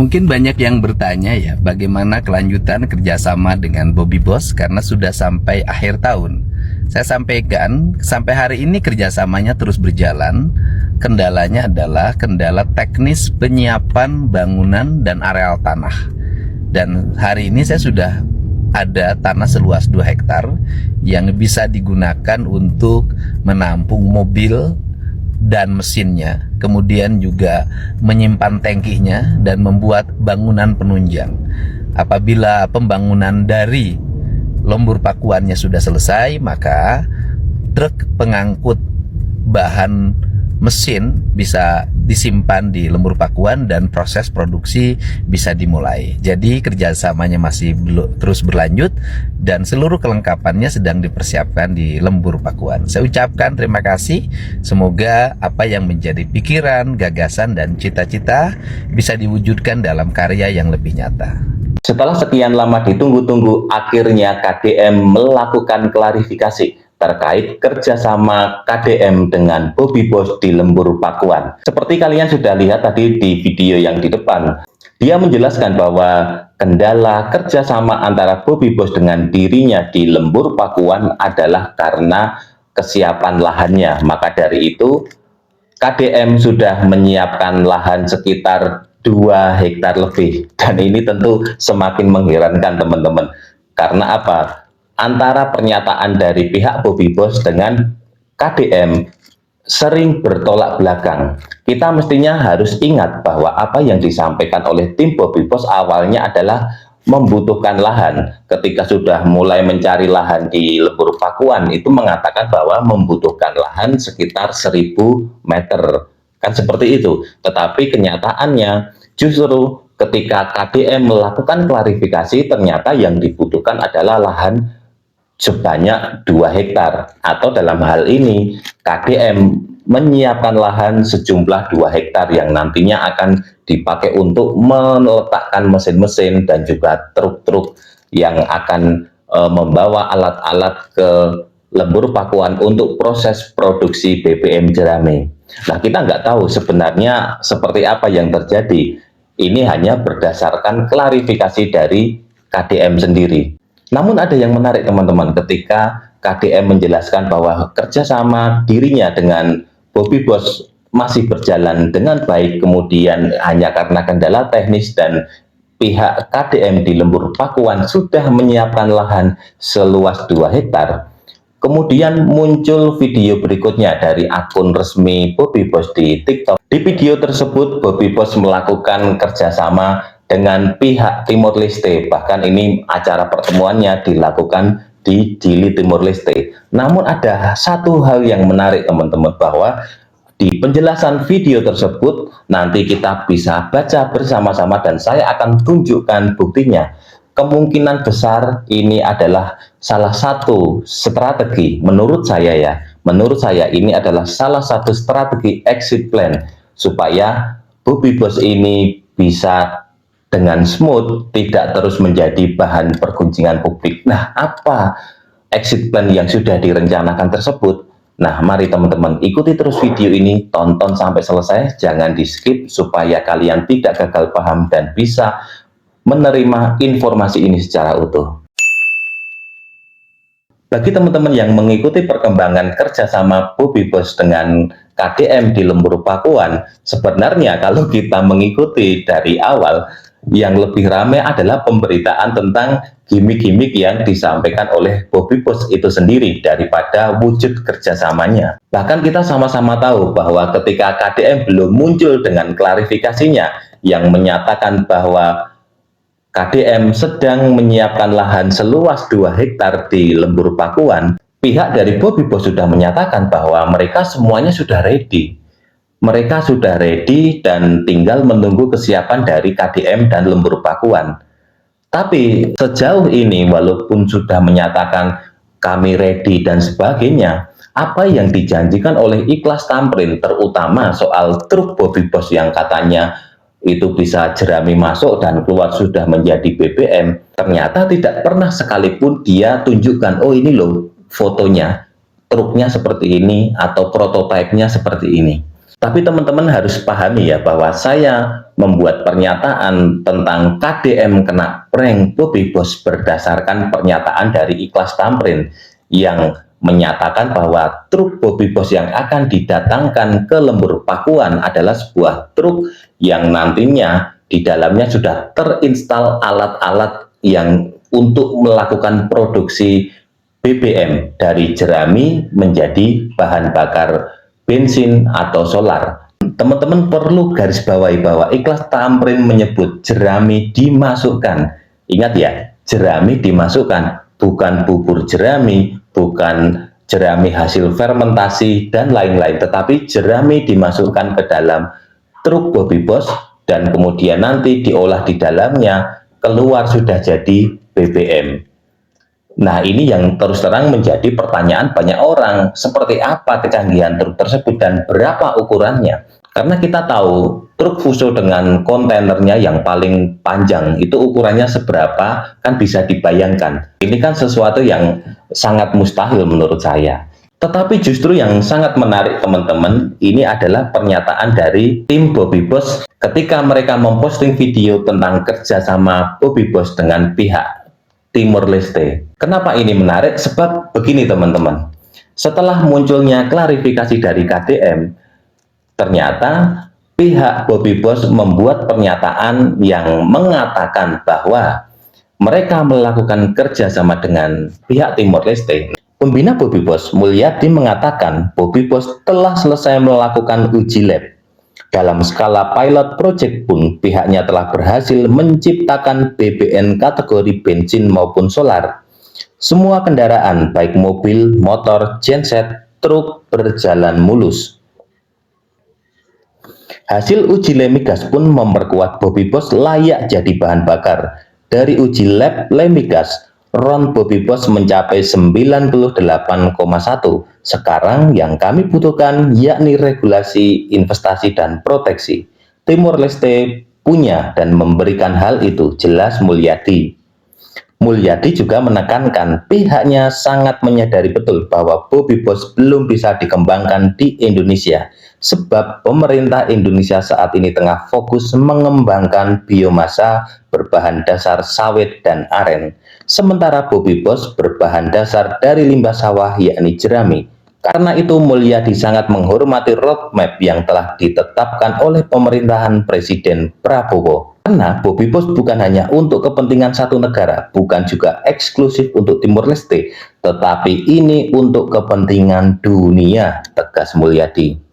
Mungkin banyak yang bertanya ya, bagaimana kelanjutan kerjasama dengan Bobby Boss karena sudah sampai akhir tahun. Saya sampaikan, sampai hari ini kerjasamanya terus berjalan. Kendalanya adalah kendala teknis penyiapan bangunan dan areal tanah. Dan hari ini saya sudah ada tanah seluas 2 hektar yang bisa digunakan untuk menampung mobil dan mesinnya, kemudian juga menyimpan tangkinya dan membuat bangunan penunjang. Apabila pembangunan dari lembur pakuannya sudah selesai, maka truk pengangkut bahan mesin bisa disimpan di lembur pakuan dan proses produksi bisa dimulai. Jadi kerjasamanya masih terus berlanjut dan seluruh kelengkapannya sedang dipersiapkan di lembur pakuan. Saya ucapkan terima kasih. Semoga apa yang menjadi pikiran, gagasan, dan cita-cita bisa diwujudkan dalam karya yang lebih nyata. Setelah sekian lama ditunggu-tunggu, akhirnya KDM melakukan klarifikasi terkait kerjasama KDM dengan Bobby Boss di lembur pakuan. Seperti kalian sudah lihat tadi di video yang di depan, dia menjelaskan bahwa kendala kerjasama antara Bobby Boss dengan dirinya di lembur pakuan adalah karena kesiapan lahannya. Maka dari itu, KDM sudah menyiapkan lahan sekitar 2 hektar lebih, dan ini tentu semakin mengherankan teman-teman. Karena apa? Antara pernyataan dari pihak Bobby Boss dengan KDM sering bertolak belakang. Kita mestinya harus ingat bahwa apa yang disampaikan oleh tim Bobby Boss awalnya adalah membutuhkan lahan. Ketika sudah mulai mencari lahan di lembur pakuan, itu mengatakan bahwa membutuhkan lahan sekitar 1000 meter. Kan seperti itu. Tetapi kenyataannya justru ketika KDM melakukan klarifikasi, ternyata yang dibutuhkan adalah lahan sebanyak 2 hektar, atau dalam hal ini KDM menyiapkan lahan sejumlah 2 hektar yang nantinya akan dipakai untuk meletakkan mesin-mesin dan juga truk-truk yang akan membawa alat-alat ke lembur pakuan untuk proses produksi BBM jerami. Nah, kita nggak tahu sebenarnya seperti apa yang terjadi. Ini hanya berdasarkan klarifikasi dari KDM sendiri. Namun ada yang menarik teman-teman, ketika KDM menjelaskan bahwa kerjasama dirinya dengan Bobby Boss masih berjalan dengan baik, kemudian hanya karena kendala teknis dan pihak KDM di lembur pakuan sudah menyiapkan lahan seluas 2 hektar. Kemudian muncul video berikutnya dari akun resmi Bobby Boss di TikTok. Di video tersebut Bobby Boss melakukan kerjasama dengan pihak Timor Leste, bahkan ini acara pertemuannya dilakukan di Dili Timor Leste. Namun ada satu hal yang menarik teman-teman, bahwa di penjelasan video tersebut nanti kita bisa baca bersama-sama dan saya akan tunjukkan buktinya. Kemungkinan besar ini adalah salah satu strategi, menurut saya ini adalah salah satu strategi exit plan supaya Bobby Boss ini bisa dengan smooth, tidak terus menjadi bahan pergunjingan publik. Nah, apa exit plan yang sudah direncanakan tersebut? Nah, mari teman-teman ikuti terus video ini, tonton sampai selesai, jangan di skip supaya kalian tidak gagal paham dan bisa menerima informasi ini secara utuh. Bagi teman-teman yang mengikuti perkembangan kerjasama Bobby Boss dengan KDM di lembur pakuan, sebenarnya kalau kita mengikuti dari awal, yang lebih ramai adalah pemberitaan tentang gimmick-gimmick yang disampaikan oleh Bobby Boss itu sendiri daripada wujud kerjasamanya. Bahkan kita sama-sama tahu bahwa ketika KDM belum muncul dengan klarifikasinya yang menyatakan bahwa KDM sedang menyiapkan lahan seluas 2 hektar di lembur pakuan, pihak dari Bobby Boss sudah menyatakan bahwa mereka semuanya sudah ready. Mereka sudah ready dan tinggal menunggu kesiapan dari KDM dan lembur pakuan. Tapi sejauh ini walaupun sudah menyatakan kami ready dan sebagainya, apa yang dijanjikan oleh Ikhlas Tamrin, terutama soal truk Bobby Boss yang katanya itu bisa jerami masuk dan keluar sudah menjadi BBM, ternyata tidak pernah sekalipun dia tunjukkan, oh ini loh fotonya, truknya seperti ini atau prototipenya seperti ini. Tapi teman-teman harus pahami ya bahwa saya membuat pernyataan tentang KDM kena prank Bobby Boss berdasarkan pernyataan dari Ikhlas Tamrin yang menyatakan bahwa truk Bobby Boss yang akan didatangkan ke Lembur Pakuan adalah sebuah truk yang nantinya di dalamnya sudah terinstal alat-alat yang untuk melakukan produksi BBM dari jerami menjadi bahan bakar bensin atau solar. Teman-teman perlu garis bawahi bahwa Ikhlas Tamrin menyebut jerami dimasukkan. Ingat ya, jerami dimasukkan, bukan bubur jerami, bukan jerami hasil fermentasi dan lain-lain, tetapi jerami dimasukkan ke dalam truk Bobby Boss dan kemudian nanti diolah di dalamnya, keluar sudah jadi BBM. Nah, ini yang terus terang menjadi pertanyaan banyak orang, seperti apa kecanggihan truk tersebut dan berapa ukurannya. Karena kita tahu truk Fuso dengan kontainernya yang paling panjang itu ukurannya seberapa kan bisa dibayangkan. Ini kan sesuatu yang sangat mustahil menurut saya. Tetapi justru yang sangat menarik teman-teman, ini adalah pernyataan dari tim Bobby Boss ketika mereka memposting video tentang kerjasama Bobby Boss dengan pihak Timor Leste. Kenapa ini menarik? Sebab begini teman-teman, setelah munculnya klarifikasi dari KDM, ternyata pihak Bobby Boss membuat pernyataan yang mengatakan bahwa mereka melakukan kerjasama dengan pihak Timor Leste. Pembina Bobby Boss, Mulyadi, mengatakan Bobby Boss telah selesai melakukan uji lab. Dalam skala pilot project pun, pihaknya telah berhasil menciptakan BBM kategori bensin maupun solar. Semua kendaraan, baik mobil, motor, genset, truk, berjalan mulus. Hasil uji lemigas pun memperkuat Bobby Boss layak jadi bahan bakar. Dari uji lab lemigas, RON Bobby Boss mencapai 98,1. Sekarang yang kami butuhkan yakni regulasi, investasi, dan proteksi. Timor Leste punya dan memberikan hal itu, jelas Mulyadi. Mulyadi juga menekankan pihaknya sangat menyadari betul bahwa Bobby Boss belum bisa dikembangkan di Indonesia sebab pemerintah Indonesia saat ini tengah fokus mengembangkan biomasa berbahan dasar sawit dan aren, sementara Bobby Boss berbahan dasar dari limbah sawah yakni jerami. Karena itu Mulyadi sangat menghormati roadmap yang telah ditetapkan oleh pemerintahan Presiden Prabowo. Karena Bobby Boss bukan hanya untuk kepentingan satu negara, bukan juga eksklusif untuk Timor Leste, tetapi ini untuk kepentingan dunia, tegas Mulyadi.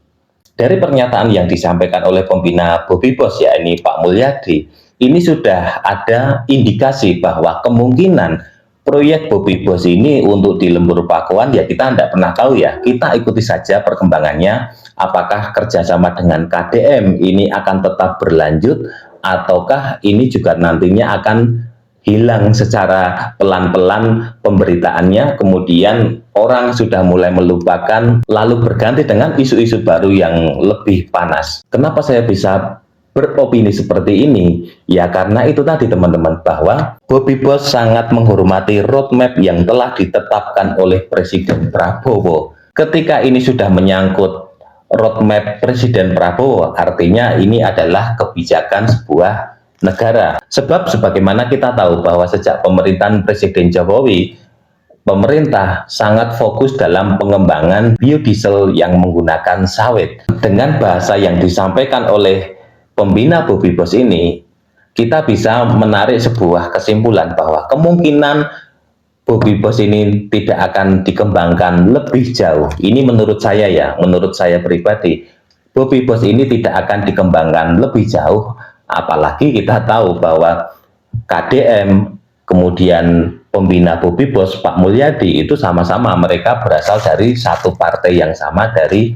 Dari pernyataan yang disampaikan oleh pembina Bobby Boss, yakni Pak Mulyadi, ini sudah ada indikasi bahwa kemungkinan proyek Bobby Boss ini untuk di Lembur Pakuan ya kita tidak pernah tahu ya. Kita ikuti saja perkembangannya. Apakah kerjasama dengan KDM ini akan tetap berlanjut ataukah ini juga nantinya akan hilang secara pelan-pelan pemberitaannya, kemudian orang sudah mulai melupakan lalu berganti dengan isu-isu baru yang lebih panas. Kenapa saya bisa beropini seperti ini? Ya karena itu tadi teman-teman, bahwa Bobby Boss sangat menghormati roadmap yang telah ditetapkan oleh Presiden Prabowo. Ketika ini sudah menyangkut roadmap Presiden Prabowo, artinya ini adalah kebijakan sebuah negara. Sebab sebagaimana kita tahu bahwa sejak pemerintahan Presiden Jokowi, pemerintah sangat fokus dalam pengembangan biodiesel yang menggunakan sawit. Dengan bahasa yang disampaikan oleh pembina Bobby Boss ini, kita bisa menarik sebuah kesimpulan bahwa kemungkinan Bobby Boss ini tidak akan dikembangkan lebih jauh. Ini menurut saya ya, menurut saya pribadi, Bobby Boss ini tidak akan dikembangkan lebih jauh, apalagi kita tahu bahwa KDM, kemudian pembina Bobby Boss, Pak Mulyadi, itu sama-sama mereka berasal dari satu partai yang sama, dari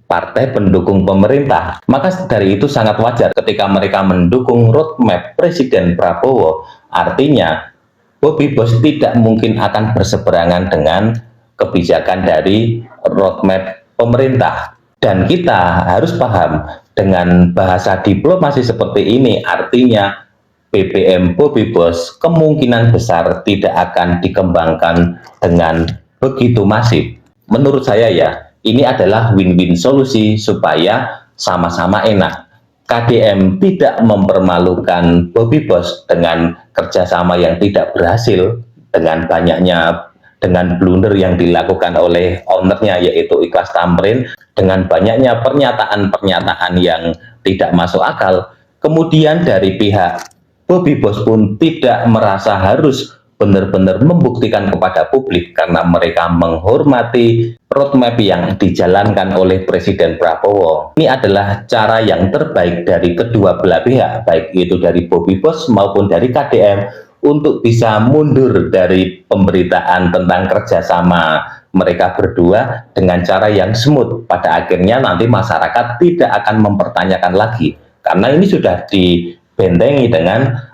partai pendukung pemerintah. Maka dari itu sangat wajar ketika mereka mendukung roadmap Presiden Prabowo. Artinya Bobby Boss tidak mungkin akan berseberangan dengan kebijakan dari roadmap pemerintah. Dan kita harus paham, dengan bahasa diplomasi seperti ini, artinya BBM Bobby Boss kemungkinan besar tidak akan dikembangkan dengan begitu masif. Menurut saya ya, Ini adalah win-win solusi supaya sama-sama enak. KDM tidak mempermalukan Bobby Boss dengan kerjasama yang tidak berhasil, dengan blunder yang dilakukan oleh ownernya yaitu Ikhlas Tamrin, dengan banyaknya pernyataan-pernyataan yang tidak masuk akal. Kemudian dari pihak Bobby Boss pun tidak merasa harus benar-benar membuktikan kepada publik karena mereka menghormati roadmap yang dijalankan oleh Presiden Prabowo. Ini adalah cara yang terbaik dari kedua belah pihak, baik itu dari Bobby Boss maupun dari KDM, untuk bisa mundur dari pemberitaan tentang kerjasama mereka berdua dengan cara yang smooth. Pada akhirnya nanti masyarakat tidak akan mempertanyakan lagi, karena ini sudah dibentengi dengan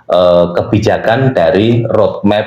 kebijakan dari roadmap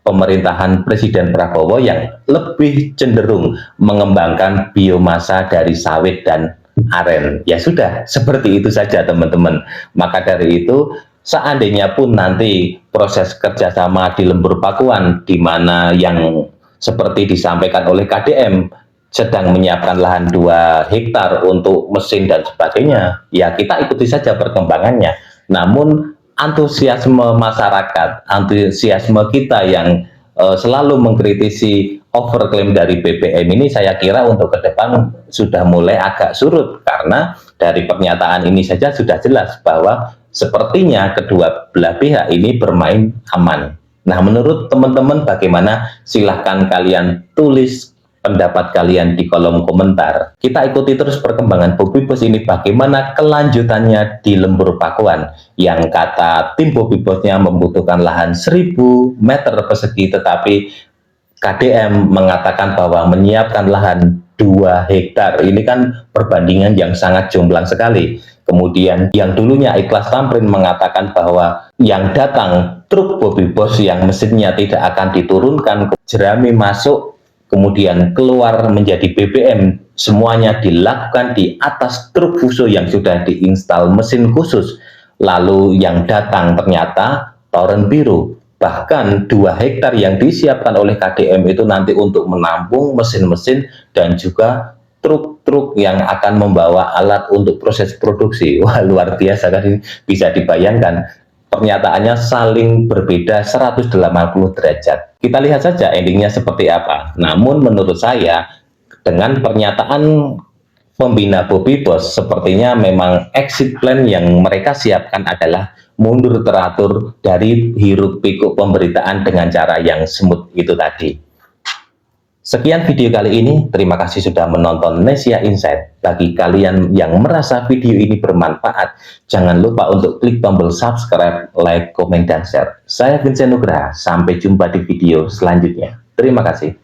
pemerintahan Presiden Prabowo yang lebih cenderung mengembangkan biomasa dari sawit dan aren. Ya sudah, seperti itu saja teman-teman. Maka dari itu, seandainya pun nanti proses kerjasama di Lembur Pakuan, di mana yang seperti disampaikan oleh KDM sedang menyiapkan lahan 2 hektar untuk mesin dan sebagainya, ya kita ikuti saja perkembangannya. Namun antusiasme masyarakat, antusiasme kita yang selalu mengkritisi overclaim dari BBM ini, saya kira untuk ke depan sudah mulai agak surut, karena dari pernyataan ini saja sudah jelas bahwa sepertinya kedua belah pihak ini bermain aman. Nah, menurut teman-teman bagaimana? Silahkan kalian tulis pendapat kalian di kolom komentar. Kita ikuti terus perkembangan Bobby Boss ini, bagaimana kelanjutannya di Lembur Pakuan, yang kata tim Bobby Boss-nya membutuhkan lahan 1000 meter persegi, tetapi KDM mengatakan bahwa menyiapkan lahan 2 hektar. Ini kan perbandingan yang sangat jomplang sekali. Kemudian yang dulunya Ikhlas Tamrin mengatakan bahwa yang datang truk Bobby Boss yang mesinnya tidak akan diturunkan, jerami masuk, kemudian keluar menjadi BBM, semuanya dilakukan di atas truk Fuso yang sudah diinstal mesin khusus. Lalu yang datang ternyata toren biru. Bahkan 2 hektar yang disiapkan oleh KDM itu nanti untuk menampung mesin-mesin dan juga truk-truk yang akan membawa alat untuk proses produksi. Wah, luar biasa kan, ini bisa dibayangkan. Pernyataannya saling berbeda 180 derajat. Kita lihat saja endingnya seperti apa. Namun menurut saya, dengan pernyataan pembina Bobby Boss, sepertinya memang exit plan yang mereka siapkan adalah mundur teratur dari hiruk pikuk pemberitaan dengan cara yang smooth itu tadi. Sekian video kali ini, terima kasih sudah menonton Nesia Insight. Bagi kalian yang merasa video ini bermanfaat, jangan lupa untuk klik tombol subscribe, like, komen, dan share. Saya Vincent Nugraha, sampai jumpa di video selanjutnya. Terima kasih.